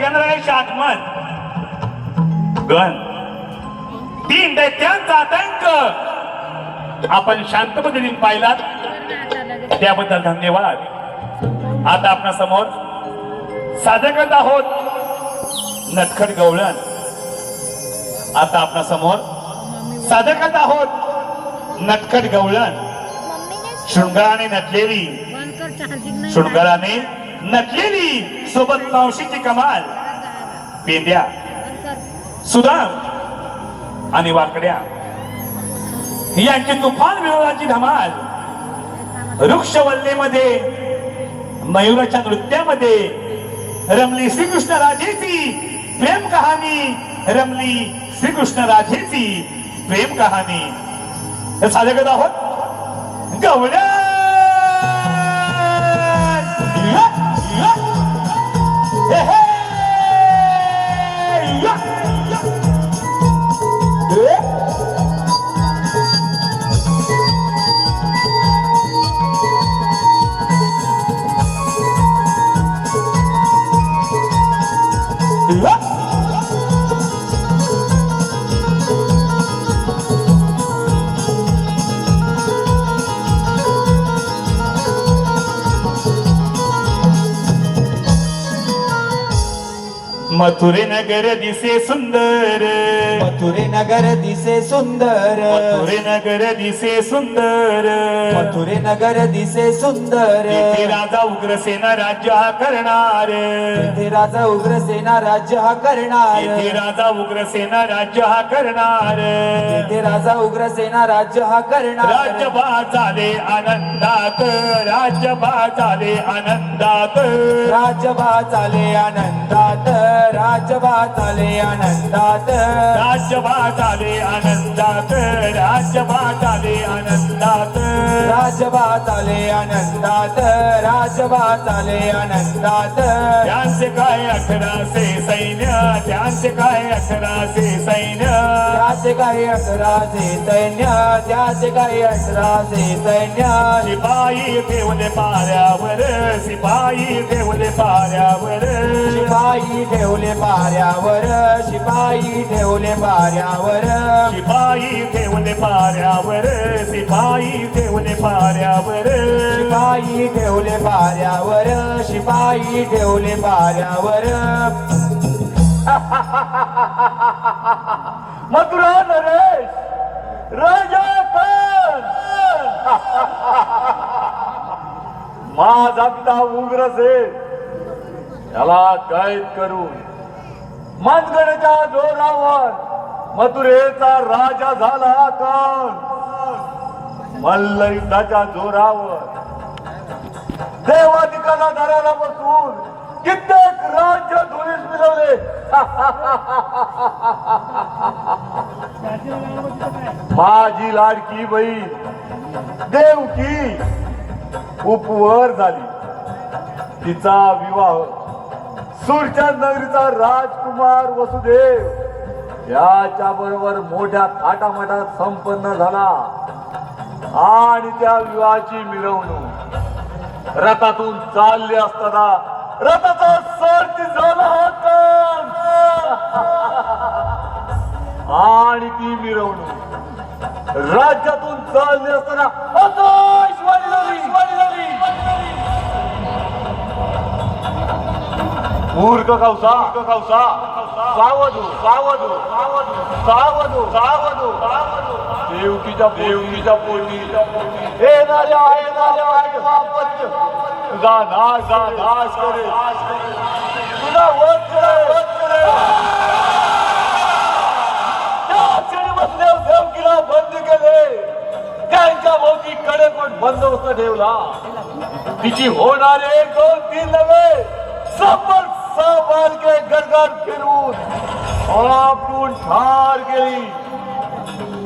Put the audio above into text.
गणरायाचे आगमन गण 3 दैत्यांचा आतंक आपण शांत पद्धतीने पाहिलात त्याबद्दल धन्यवाद. आता आपल्या समोर सादर करत आहोत नटखट गवळण. आता आपल्या समोर सादर करत आहोत नटखट गवळण. शृंगाराने नटलेली शृंगाराने नटलेली सोबत मावशीची कमाल पेंड्या सुदाम आणि वाकड्या यांची तुफान विरोधाची धमाल. वृक्षवल्लेमध्ये मयुराच्या नृत्यामध्ये रमली श्रीकृष्ण राधेची प्रेम कहाणी. रमली श्रीकृष्ण राधेची प्रेम कहाणी हे सादर करत आहोत गवळण. मथुरे नगर दिसे सुंदर. मथुरे नगर दिसे सुंदर. मथुरे नगर दिसे सुंदर. मथुरे नगर दिसे सुंदर. तिथे राजा उग्रसेना राज्य हा करणार. तिथे राजा उग्रसेना राज्य हा करणार. तिथे राजा उग्रसेना राज्य हा करणार. तिथे राजा उग्रसेना राज्य हा करणार. राज्यभा झाले आनंदात. राज्यभा झाले आनंदात. राज्यभा झाले आनंदात. राज्यभा झाले आनंदात. राज्यभा झाले आनंदात. राज्यभा झाले आनंदात. राज्यभा झाले आनंदात. राज्यभा झाले आनंदात. त्यांचे काय 1100 सैन्य. त्यांचे काय 1100 सैन्य. त्याचे काही 1100 सैन्य. त्याचे काही 1100 सैन्य. शिपाई ठेवले पाऱ्यावर. शिपाई ठेवले पाऱ्यावर. शिपाई ठेवले पाऱ्यावर. शिपाई ठेवले पाऱ्यावर. शिपाई ठेवले पाऱ्यावर. शिपाई ठेवले पाऱ्यावर. शिपाई ठेवले पाऱ्यावर. शिपाई ठेवले पाऱ्यावर. मथुरा नरेश राजा कोण. माझा पिता उग्रसेन याला कैद करून मनगडच्या जोरावर मथुरेचा राजा झाला कोण. मल्ल युद्धाच्या जोरावर देवाधिकाला दाराला बसून कित्येक राज्य धुळीस मिळवले. माझी लाडकी बहीण देवकी उपवर झाली. तिचा विवाह सूरच्या नगरीचा राजकुमार वसुदेव याच्या बरोबर मोठ्या थाटामाटात संपन्न झाला. आणि त्या विवाहाची मिरवणूक रथातून चालली असताना रथाचा सरती झाला होता. आणि ती मिरवणूक राज्यातून चालली असताना आकाशवाणी झाली. मूर्ख खावसा सावधू सावधू सावधू सावधू देवकीच्या पोटी येणाऱ्या तुझा नाश करे. तुझा वध करे. देवकीला बंद केले. त्यांच्या भोवती कडेकोट बंदोबस्त ठेवला. तिची होणारे 1-2-3 नव्हे सफर बालके गडगड फिरवून आपटून ठार केली.